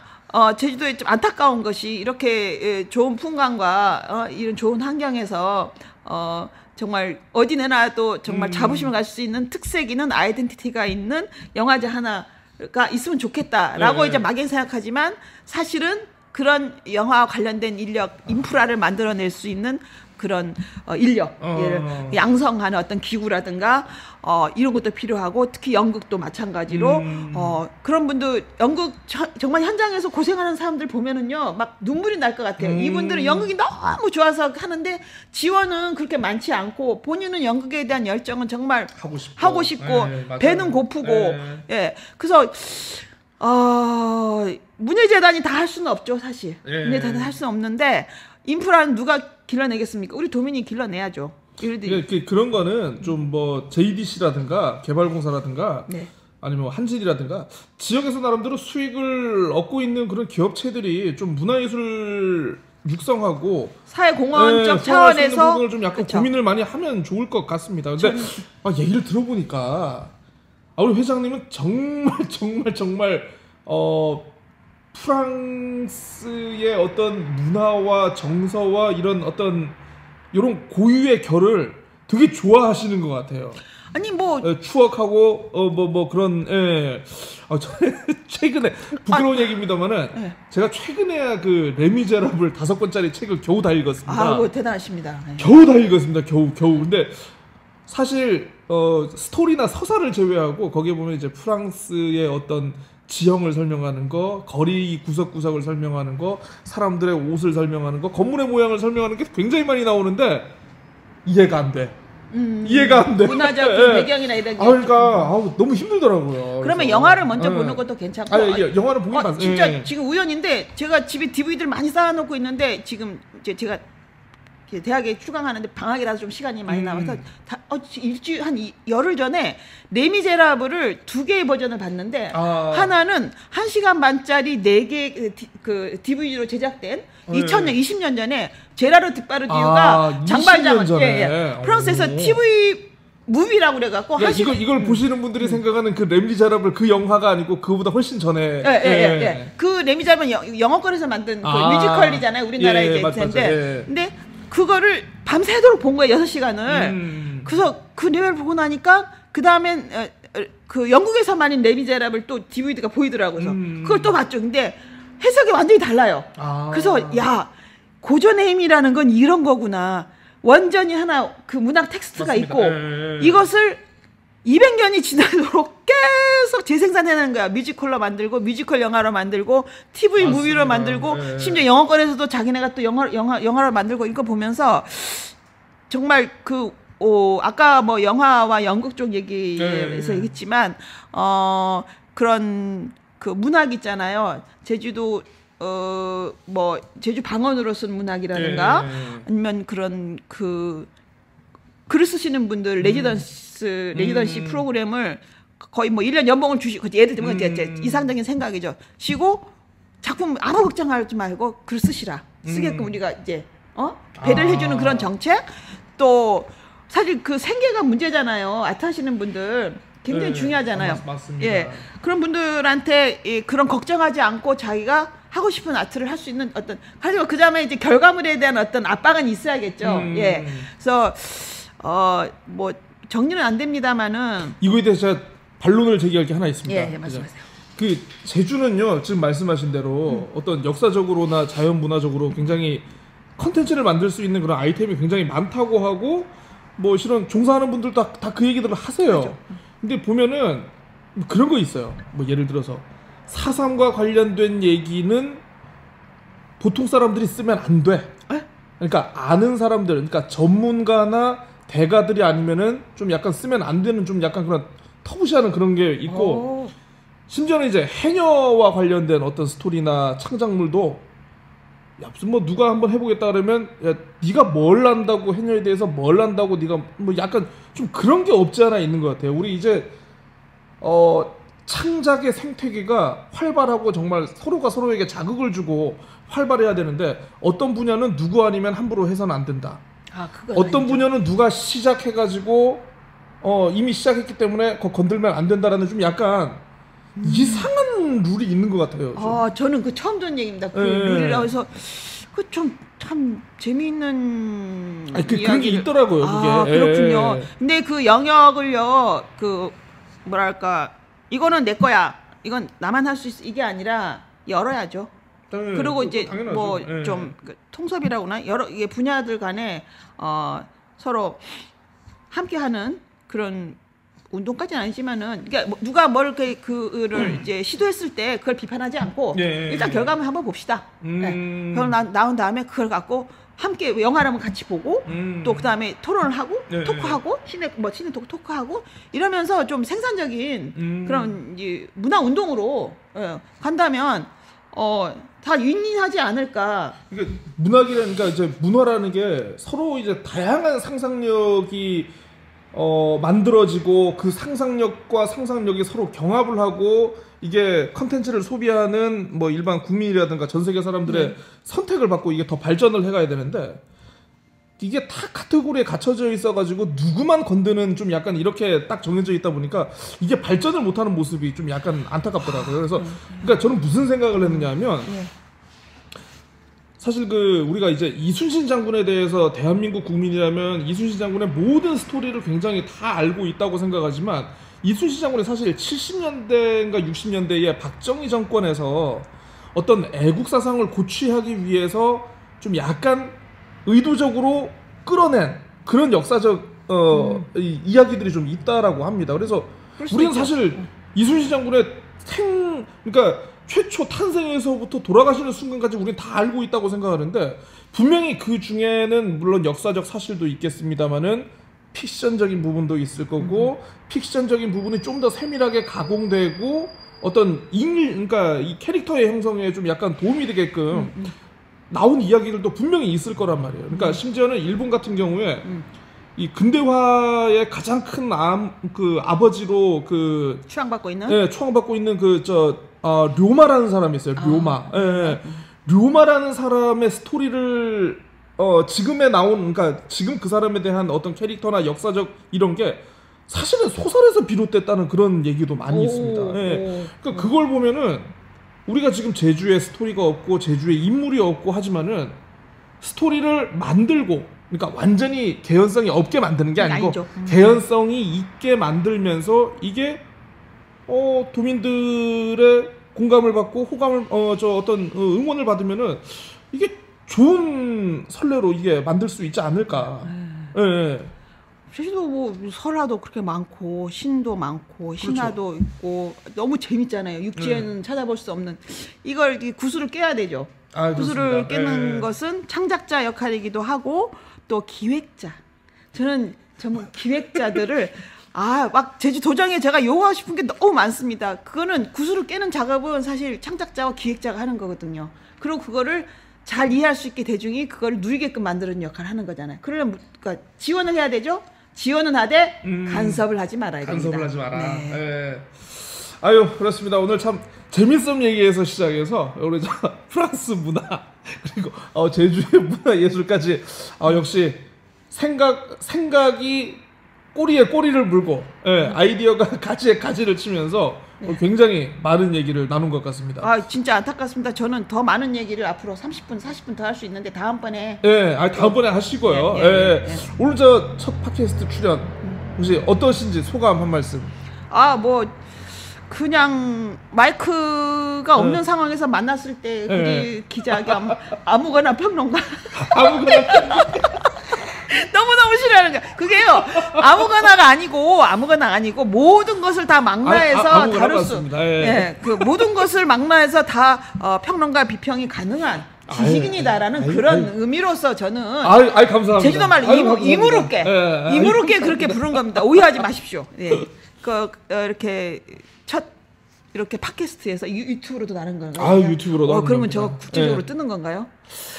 제주도에 좀 안타까운 것이 이렇게 좋은 풍광과 이런 좋은 환경에서 정말 어디 내놔도 정말 자부심을 가질 수 있는 특색 있는 아이덴티티가 있는 영화제 하나가 있으면 좋겠다라고 이제 막연히 생각하지만, 사실은 그런 영화와 관련된 인력, 인프라를 만들어낼 수 있는 그런 인력, 양성하는 어떤 기구라든가 이런 것도 필요하고, 특히 연극도 마찬가지로 그런 분들, 연극 정말 현장에서 고생하는 사람들 보면은요 막 눈물이 날 것 같아요. 이분들은 연극이 너무 좋아서 하는데 지원은 그렇게 많지 않고, 본인은 연극에 대한 열정은 정말 하고 싶고 배는 고프고, 그래서 문예재단이 다 할 수는 없죠, 사실. 문예재단이 할 수는 없는데, 인프라는 누가 길러내겠습니까? 우리 도민이 길러내야죠. 그런 거는 좀 뭐 JDC라든가 개발공사라든가 아니면 한진이라든가 지역에서 나름대로 수익을 얻고 있는 그런 기업체들이 좀 문화예술을 육성하고 사회공헌적 차원에서 부분을 좀 약간 고민을 많이 하면 좋을 것 같습니다. 근데 얘기를 들어보니까 우리 회장님은 정말 프랑스의 어떤 문화와 정서와 이런 고유의 결을 되게 좋아하시는 것 같아요. 아니 뭐 추억하고 그런 저는 최근에 부끄러운 얘기입니다만은 제가 최근에 그 레미제라블 5권짜리 책을 겨우 다 읽었습니다. 대단하십니다. 겨우 다 읽었습니다. 겨우. 근데 사실 스토리나 서사를 제외하고 거기에 보면 이제 프랑스의 어떤 지형을 설명하는 거, 거리 구석구석을 설명하는 거, 사람들의 옷을 설명하는 거, 건물의 모양을 설명하는 게 굉장히 많이 나오는데 이해가 안 돼. 문화적 배경이나 이런 게. 그러니까 너무 힘들더라고요. 그러면 영화를 먼저 보는 것도 괜찮고. 영화를 보긴 봤어요. 진짜 지금 우연인데 제가 집에 DVD를 많이 쌓아놓고 있는데, 지금 이제 제가 대학에 출강하는데 방학이라서 좀 시간이 많이 남아서 일주일 한 열흘 전에 레미제라블을 2개의 버전을 봤는데, 하나는 1시간 반짜리 4개 그 DVD로 제작된 2020년 전에 제라르 디파르디유가 장발장을 프랑스에서 TV 무비라고 그래갖고 이걸 보시는 분들이 생각하는 그 레미제라블 그 영화가 아니고 그거보다 훨씬 전에 그 레미제라블은 영어권에서 만든 그 뮤지컬이잖아요, 우리나라의 텐데 근데 그거를 밤새도록 본 거예요, 6시간을. 그래서 그 내용을 보고 나니까 그 다음엔 그 영국에서만인 레미제라블 또 DVD가 보이더라고요. 그걸 또 봤죠. 근데 해석이 완전히 달라요. 그래서 고전의 힘이라는 건 이런 거구나. 원전이 하나 그 문학 텍스트가 있고 이것을 200년이 지나도록 계속 재생산해내는 거야. 뮤지컬로 만들고 뮤지컬 영화로 만들고 TV 무비로 만들고 심지어 영어권에서도 자기네가 또 영화로 만들고 이거 보면서 정말 아까 뭐 영화와 연극 쪽 얘기에서 얘기했지만 그런 그 문학 있잖아요. 제주도 뭐 제주 방언으로 쓴 문학이라든가 아니면 그런 그 글을 쓰시는 분들 레지던시 프로그램을 거의 뭐 1년 연봉을 주시고, 예를 들면 이상적인 생각이죠. 쉬고 작품 아무 걱정하지 말고 글 쓰시라. 쓰게끔 우리가 이제 배를 해주는 그런 정책. 또 사실 그 생계가 문제잖아요. 아트하시는 분들 굉장히 중요하잖아요. 맞습니다. 그런 분들한테 그런 걱정하지 않고 자기가 하고 싶은 아트를 할 수 있는 어떤 하지만 그 다음에 이제 결과물에 대한 어떤 압박은 있어야겠죠. 예. 그래서 뭐 정리는 안 됩니다만은 이거에 대해서 제가 반론을 제기할 게 하나 있습니다. 예, 말씀하세요. 그 제주는요 지금 말씀하신 대로 어떤 역사적으로나 자연문화적으로 굉장히 컨텐츠를 만들 수 있는 그런 아이템이 굉장히 많다고 하고 뭐 실은 종사하는 분들도 다 그 얘기들을 하세요. 그렇죠. 근데 보면은 그런 거 있어요. 뭐 예를 들어서 4.3과 관련된 얘기는 보통 사람들이 쓰면 안 돼. 그러니까 아는 사람들, 그러니까 전문가나 대가들이 아니면은 좀 약간 쓰면 안 되는 좀 약간 그런 터부시하는 그런 게 있고 심지어는 이제 해녀와 관련된 어떤 스토리나 창작물도 야 무슨 뭐 누가 한번 해보겠다 그러면 야 네가 뭘 안다고 해녀에 대해서 뭘 안다고 네가 뭐 약간 좀 그런 게 없지 않아 있는 것 같아요. 우리 이제 창작의 생태계가 활발하고 정말 서로가 서로에게 자극을 주고 활발해야 되는데 어떤 분야는 누구 아니면 함부로 해서는 안 된다. 어떤 분야는 누가 시작해가지고 이미 시작했기 때문에 건들면 안 된다라는 좀 약간 이상한 룰이 있는 것 같아요. 좀. 저는 그 처음 듣는 얘기입니다. 그 룰이라고 해서 그 좀 참 재미있는 그런 게 있더라고요. 그게. 그렇군요. 근데 그 영역을요, 그 뭐랄까 이거는 내 거야, 이건 나만 할 수 있어 이게 아니라 열어야죠. 그리고 이제 뭐 좀 통섭이라고나 여러 이게 분야들 간에 서로 함께하는 그런 운동까지는 아니지만은 그러니까 뭐 누가 뭘 그를 이제 시도했을 때 그걸 비판하지 않고 일단 결과물 한번 봅시다. 결과 나온 다음에 그걸 갖고 함께 영화라면 같이 보고 또 그 다음에 토론을 하고 토크하고 시내 토크하고 이러면서 좀 생산적인 그런 이제 문화 운동으로 간다면 다 윈윈하지 않을까. 그러니까 문학이라니까 이제 문화라는 게 서로 이제 다양한 상상력이 만들어지고 그 상상력과 상상력이 서로 경합을 하고 이게 컨텐츠를 소비하는 뭐 일반 국민이라든가 전 세계 사람들의 선택을 받고 이게 더 발전을 해가야 되는데 이게 다 카테고리에 갇혀져 있어가지고 누구만 건드는 좀 약간 이렇게 딱 정해져 있다 보니까 이게 발전을 못하는 모습이 좀 약간 안타깝더라고요. 그래서 그러니까 저는 무슨 생각을 했느냐 하면 사실 그 우리가 이제 이순신 장군에 대해서 대한민국 국민이라면 이순신 장군의 모든 스토리를 굉장히 다 알고 있다고 생각하지만 이순신 장군이 사실 70년대인가 60년대에 박정희 정권에서 어떤 애국 사상을 고취하기 위해서 좀 약간 의도적으로 끌어낸 그런 역사적 이야기들이 좀 있다라고 합니다. 그래서 우리는 사실 이순신 장군의 그러니까 최초 탄생에서부터 돌아가시는 순간까지 우리는 다 알고 있다고 생각하는데 분명히 그 중에는 물론 역사적 사실도 있겠습니다만은 픽션적인 부분도 있을 거고 픽션적인 부분이 좀 더 세밀하게 가공되고 어떤 그러니까 이 캐릭터의 형성에 좀 약간 도움이 되게끔 나온 이야기들도 분명히 있을 거란 말이에요. 그러니까 심지어는 일본 같은 경우에 이 근대화의 가장 큰 아버지로 추앙받고 있는 추앙받고 있는 료마라는 사람이 있어요. 료마. 료마라는 사람의 스토리를 지금에 나온 그러니까 지금 그 사람에 대한 어떤 캐릭터나 역사적 이런 게 사실은 소설에서 비롯됐다는 그런 얘기도 많이 있습니다. 그러니까 그걸 보면은 우리가 지금 제주에 스토리가 없고 제주에 인물이 없고 하지만은 스토리를 만들고 그러니까 완전히 개연성이 없게 만드는 게 아니고 개연성이 있게 만들면서 이게 도민들의 공감을 받고 호감을 어떤 응원을 받으면은 이게 좋은 선례로 이게 만들 수 있지 않을까. 제주도 뭐 설화도 그렇게 많고 신도 많고 신화도 있고 너무 재밌잖아요. 육지에는 찾아볼 수 없는 이걸 구슬을 깨야 되죠. 구슬을 깨는 것은 창작자 역할이기도 하고 또 기획자. 저는 정말 기획자들을 막 제주 도정에 제가 요구하고 싶은 게 너무 많습니다. 그거는 구슬을 깨는 작업은 사실 창작자와 기획자가 하는 거거든요. 그리고 그거를 잘 이해할 수 있게 대중이 그거를 누리게끔 만드는 역할을 하는 거잖아요. 그러려면 그러니까 지원을 해야 되죠. 지원은 하되 간섭을 하지 말아야 됩니다. 간섭을 하지 마라. 네. 아유 그렇습니다. 오늘 참 재밌음 얘기에서 시작해서 우리 프랑스 문화 그리고 제주의 문화 예술까지 역시 생각이 꼬리에 꼬리를 물고 아이디어가 가지에 가지를 치면서 굉장히 많은 얘기를 나눈 것 같습니다. 아 진짜 안타깝습니다. 저는 더 많은 얘기를 앞으로 30분, 40분 더 할 수 있는데 다음번에 다음번에 하시고요. 오늘 저 첫 팟캐스트 출연 혹시 어떠신지 소감 한 말씀. 뭐 그냥 마이크가 없는 상황에서 만났을 때 우리 기자에게 아무거나 평론가 아무거나 너무너무 싫어하는 거야. 그게요. 아무거나가 아니고 모든 것을 다 망라해서 다룰 수. 그 모든 것을 망라해서 다 평론가 비평이 가능한 지식인이다라는 그런 의미로서 저는 감사합니다. 제주도 말 이무롭게 그렇게 부른 겁니다. 오해하지 마십시오. 이렇게 팟캐스트에서 유튜브로도 나는 건가요? 유튜브로도. 그러면 저 국제적으로 뜨는 건가요?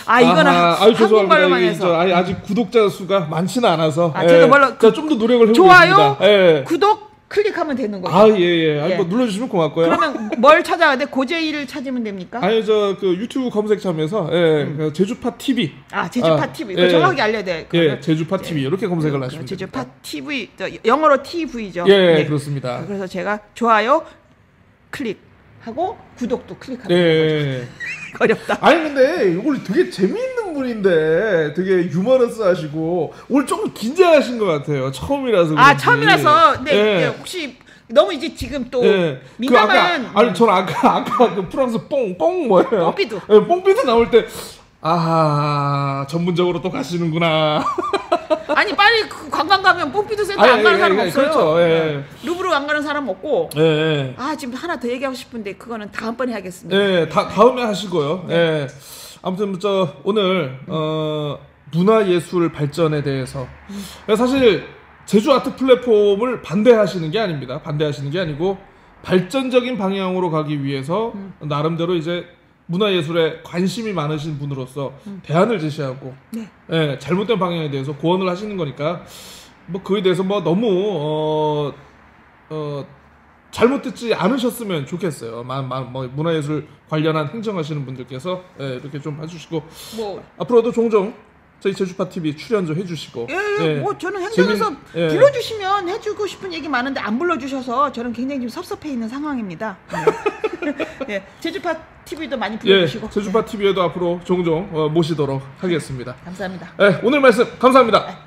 이거는 한국말로만 해서. 아직 구독자 수가 많지는 않아서. 제가 좀 더 노력을 해보겠습니다. 좋아요, 구독 클릭하면 되는 거죠. 뭐 눌러주시면 고맙고요. 그러면 뭘 찾아야 돼? 고제이를 찾으면 됩니까? 그 유튜브 검색창에서 제주파 TV. 제주파 TV. 그거 정확하게 알려야 돼. 제주파 TV 이렇게 검색을 하시면 됩니다. 제주파 TV, 영어로 TV죠. 그렇습니다. 그래서 제가 좋아요 클릭하고 구독도 클릭하는 거죠. 어렵다. 근데 오늘 되게 재미있는 분인데 되게 유머러스하시고 오늘 조금 긴장하신 것 같아요. 처음이라서. 처음이라서. 혹시 너무 이제 지금 또 민감한. 저는 아까 그 프랑스 뽕 뭐예요? 뽕피두. 뽕피두 나올 때 전문적으로 또 가시는구나. 빨리 관광 가면 뽕피두 센터 안 가는 사람 없어요. 그렇죠. 루브르 안 가는 사람 없고. 지금 하나 더 얘기하고 싶은데 그거는 다음번에 하겠습니다. 다음에 하시고요. 아무튼 오늘 문화예술 발전에 대해서 사실 제주 아트 플랫폼을 반대하시는 게 아닙니다. 반대하시는 게 아니고 발전적인 방향으로 가기 위해서 나름대로 이제 문화예술에 관심이 많으신 분으로서 대안을 제시하고 잘못된 방향에 대해서 고언을 하시는 거니까 그에 대해서 너무 잘못 듣지 않으셨으면 좋겠어요. 문화예술 관련한 행정하시는 분들께서 이렇게 좀 해주시고 앞으로도 종종 저희 제주파 TV 출연 좀 해주시고. 저는 행정에서 불러주시면 해주고 싶은 얘기 많은데 안 불러주셔서 저는 굉장히 좀 섭섭해 있는 상황입니다. 제주파 TV도 많이 불러주시고. 제주파 TV에도 앞으로 종종 모시도록 하겠습니다. 감사합니다. 오늘 말씀 감사합니다.